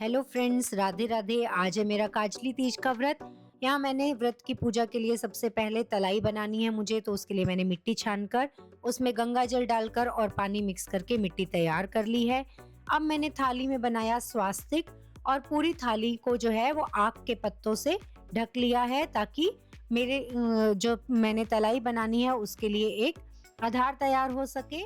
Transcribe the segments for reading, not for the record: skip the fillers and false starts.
Hello friends, Radhe Radhe. आज है मेरा काजली तीज का व्रत। यहाँ मैंने व्रत की पूजा के लिए सबसे पहले तलाई बनानी है मुझे, तो उसके लिए मैंने मिट्टी छानकर उसमें गंगा जल डालकर और पानी मिक्स करके मिट्टी तैयार कर ली है। अब मैंने थाली में बनाया स्वास्तिक और पूरी थाली को जो है वो आक के पत्तों से ढक लिया है, ताकि मेरे जो मैंने तलाई बनानी है उसके लिए एक आधार तैयार हो सके।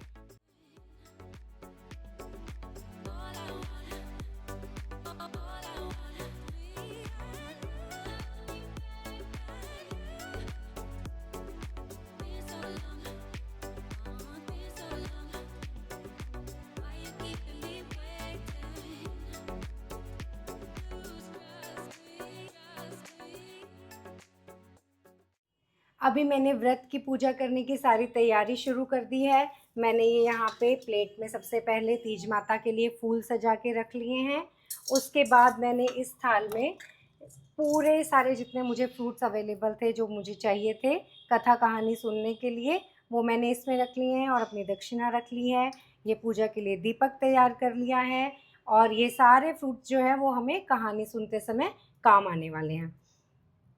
अभी मैंने व्रत की पूजा करने की सारी तैयारी शुरू कर दी है। मैंने ये यहाँ पे प्लेट में सबसे पहले तीज माता के लिए फूल सजा के रख लिए हैं। उसके बाद मैंने इस थाल में पूरे सारे जितने मुझे फ्रूट्स अवेलेबल थे, जो मुझे चाहिए थे कथा कहानी सुनने के लिए, वो मैंने इसमें रख लिए हैं और अपनी दक्षिणा रख ली है। ये पूजा के लिए दीपक तैयार कर लिया है और ये सारे फ्रूट्स जो है वो हमें कहानी सुनते समय काम आने वाले हैं।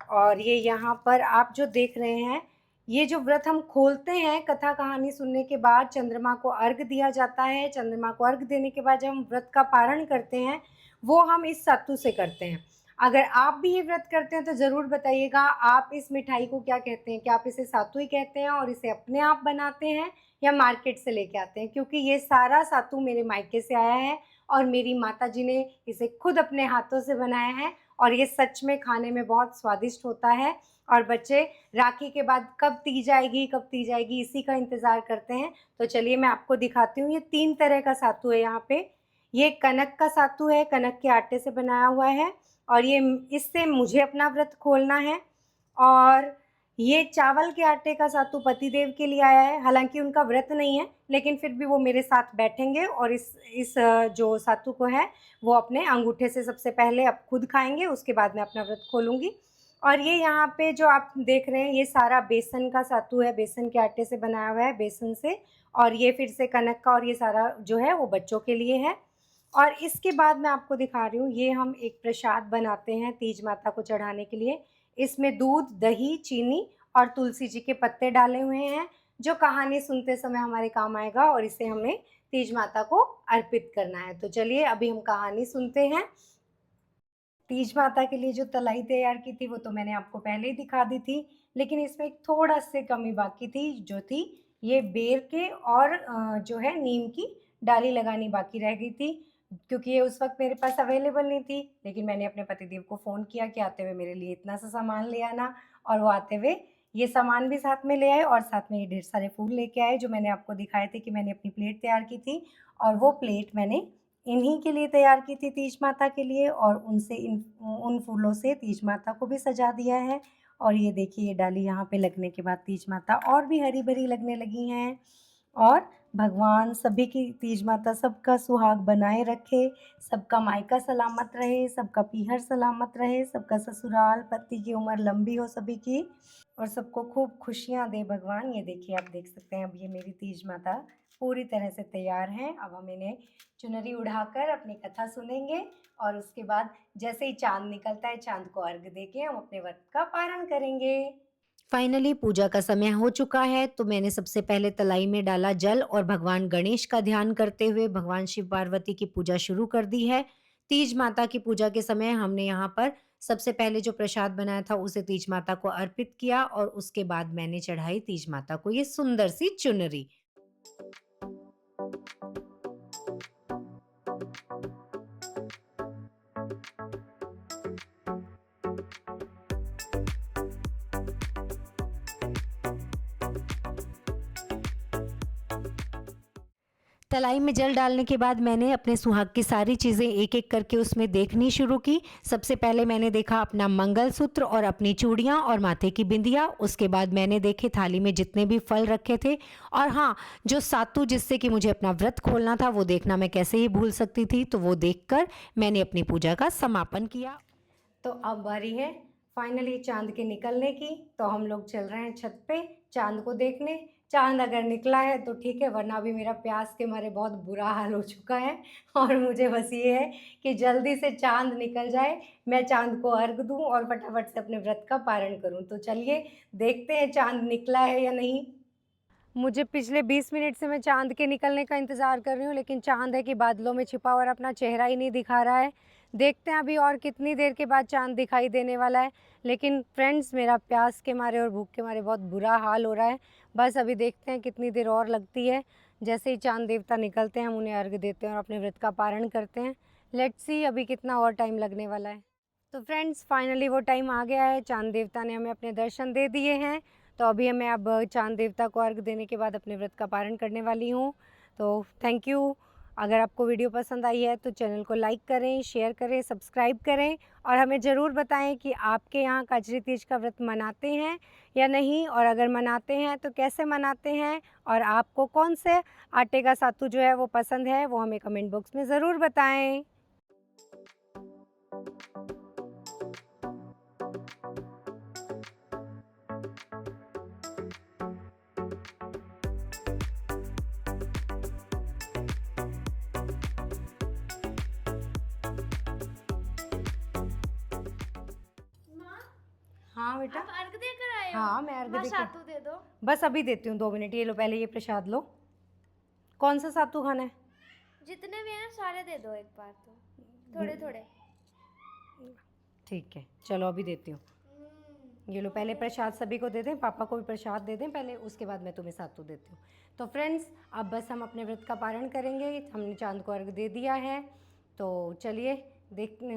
और ये यहाँ पर आप जो देख रहे हैं, ये जो व्रत हम खोलते हैं कथा कहानी सुनने के बाद, चंद्रमा को अर्घ दिया जाता है। चंद्रमा को अर्घ देने के बाद जब हम व्रत का पारण करते हैं, वो हम इस सत्तू से करते हैं। अगर आप भी ये व्रत करते हैं तो ज़रूर बताइएगा, आप इस मिठाई को क्या कहते हैं? क्या आप इसे सातू ही कहते हैं और इसे अपने आप बनाते हैं या मार्केट से लेके आते हैं? क्योंकि ये सारा सातू मेरे मायके से आया है और मेरी माता जी ने इसे खुद अपने हाथों से बनाया है और ये सच में खाने में बहुत स्वादिष्ट होता है। और बच्चे राखी के बाद कब तीज आएगी, कब तीज आएगी, इसी का इंतज़ार करते हैं। तो चलिए मैं आपको दिखाती हूँ। ये 3 तरह का सातू है यहाँ पे। ये कनक का सातू है, कनक के आटे से बनाया हुआ है और ये इससे मुझे अपना व्रत खोलना है। और ये चावल के आटे का सातू पतिदेव के लिए आया है। हालांकि उनका व्रत नहीं है, लेकिन फिर भी वो मेरे साथ बैठेंगे और इस जो सातू को है वो अपने अंगूठे से सबसे पहले अब खुद खाएंगे, उसके बाद मैं अपना व्रत खोलूँगी। और ये यहाँ पे जो आप देख रहे हैं, ये सारा बेसन का सातू है, बेसन के आटे से बनाया हुआ है, बेसन से। और ये फिर से कनक का, और ये सारा जो है वो बच्चों के लिए है। और इसके बाद मैं आपको दिखा रही हूँ, ये हम एक प्रसाद बनाते हैं तीज माता को चढ़ाने के लिए। इसमें दूध, दही, चीनी और तुलसी जी के पत्ते डाले हुए हैं, जो कहानी सुनते समय हमारे काम आएगा और इसे हमें तीज माता को अर्पित करना है। तो चलिए अभी हम कहानी सुनते हैं। तीज माता के लिए जो तलाई तैयार की थी वो तो मैंने आपको पहले ही दिखा दी थी, लेकिन इसमें एक थोड़ा सी कमी बाकी थी, जो थी ये बेर के और जो है नीम की डाली लगानी बाकी रह गई थी, क्योंकि ये उस वक्त मेरे पास अवेलेबल नहीं थी। लेकिन मैंने अपने पतिदेव को फ़ोन किया कि आते हुए मेरे लिए इतना सा सामान ले आना, और वो आते हुए ये सामान भी साथ में ले आए और साथ में ये ढेर सारे फूल लेके आए, जो मैंने आपको दिखाए थे कि मैंने अपनी प्लेट तैयार की थी। और वो प्लेट मैंने इन्हीं के लिए तैयार की थी तीज माता के लिए, और उनसे उन फूलों से तीज माता को भी सजा दिया है। और ये देखिए, ये डाली यहाँ पे लगने के बाद तीज माता और भी हरी भरी लगने लगी हैं। और भगवान सभी की, तीज माता सबका सुहाग बनाए रखे, सबका मायका सलामत रहे, सबका पीहर सलामत रहे, सबका ससुराल पति की उम्र लंबी हो सभी की, और सबको खूब खुशियाँ दे भगवान। ये देखिए, आप देख सकते हैं अब ये मेरी तीज माता पूरी तरह से तैयार हैं। अब हम इन्हें चुनरी उड़ाकर अपनी कथा सुनेंगे और उसके बाद जैसे ही चाँद निकलता है, चाँद को अर्घ देके हम अपने व्रत का पारण करेंगे। फाइनली पूजा का समय हो चुका है, तो मैंने सबसे पहले तलाई में डाला जल और भगवान गणेश का ध्यान करते हुए भगवान शिव पार्वती की पूजा शुरू कर दी है। तीज माता की पूजा के समय हमने यहाँ पर सबसे पहले जो प्रसाद बनाया था उसे तीज माता को अर्पित किया और उसके बाद मैंने चढ़ाई तीज माता को ये सुंदर सी चुनरी। तलाई में जल डालने के बाद मैंने अपने सुहाग की सारी चीज़ें एक-एक करके उसमें देखनी शुरू की। सबसे पहले मैंने देखा अपना मंगलसूत्र और अपनी चूड़ियाँ और माथे की बिंदिया। उसके बाद मैंने देखे थाली में जितने भी फल रखे थे, और हाँ, जो सातु जिससे कि मुझे अपना व्रत खोलना था वो देखना मैं कैसे ही भूल सकती थी। तो वो देखकर मैंने अपनी पूजा का समापन किया। तो अब बारी है फाइनली चाँद के निकलने की, तो हम लोग चल रहे हैं छत पे चाँद को देखने। चांद अगर निकला है तो ठीक है, वरना भी मेरा प्यास के मारे बहुत बुरा हाल हो चुका है। और मुझे बस ये है कि जल्दी से चांद निकल जाए, मैं चांद को अर्घ दूँ और फटाफट से अपने व्रत का पारण करूँ। तो चलिए देखते हैं चांद निकला है या नहीं। मुझे पिछले 20 मिनट से मैं चाँद के निकलने का इंतज़ार कर रही हूँ, लेकिन चाँद है कि बादलों में छिपा और अपना चेहरा ही नहीं दिखा रहा है। देखते हैं अभी और कितनी देर के बाद चाँद दिखाई देने वाला है। लेकिन फ्रेंड्स, मेरा प्यास के मारे और भूख के मारे बहुत बुरा हाल हो रहा है। बस अभी देखते हैं कितनी देर और लगती है। जैसे ही चाँद देवता निकलते हैं हम उन्हें अर्घ देते हैं और अपने व्रत का पारण करते हैं। लेट्स सी अभी कितना और टाइम लगने वाला है। तो फ्रेंड्स, फाइनली वो टाइम आ गया है। चाँद देवता ने हमें अपने दर्शन दे दिए हैं। तो अभी मैं अब चाँद देवता को अर्घ देने के बाद अपने व्रत का पारण करने वाली हूँ। तो थैंक यू। अगर आपको वीडियो पसंद आई है तो चैनल को लाइक करें, शेयर करें, सब्सक्राइब करें और हमें ज़रूर बताएं कि आपके यहाँ कजरी तीज का व्रत मनाते हैं या नहीं, और अगर मनाते हैं तो कैसे मनाते हैं, और आपको कौन से आटे का सातू जो है वो पसंद है, वो हमें कमेंट बॉक्स में ज़रूर बताएं। माँ, हाँ बेटा। आप अर्घ देकर आए हो? हाँ, मैं अर्घ माँ, देकर। सातू दे दो। बस अभी देती हूँ, 2 मिनट। ये लो, पहले ये प्रसाद लो। कौन सा सातू खाना है? जितने भी हैं सारे दे दो एक बार, तो थोड़े थोड़े। ठीक है, चलो अभी देती हूँ। ये लो, पहले प्रसाद सभी को दे दें, पापा को भी प्रसाद दे दें पहले, उसके बाद मैं तुम्हें सातू देती हूँ। तो फ्रेंड्स, अब बस हम अपने व्रत का पारण करेंगे। हमने चांद को अर्घ दे दिया है, तो चलिए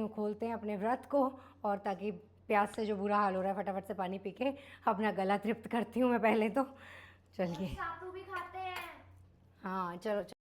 खोलते हैं अपने व्रत को, और ताकि प्यास से जो बुरा हाल हो रहा है फटाफट से पानी पी के अपना गला तृप्त करती हूँ मैं पहले तो। चलिए। सातू भी खाते हैं। हाँ चलो।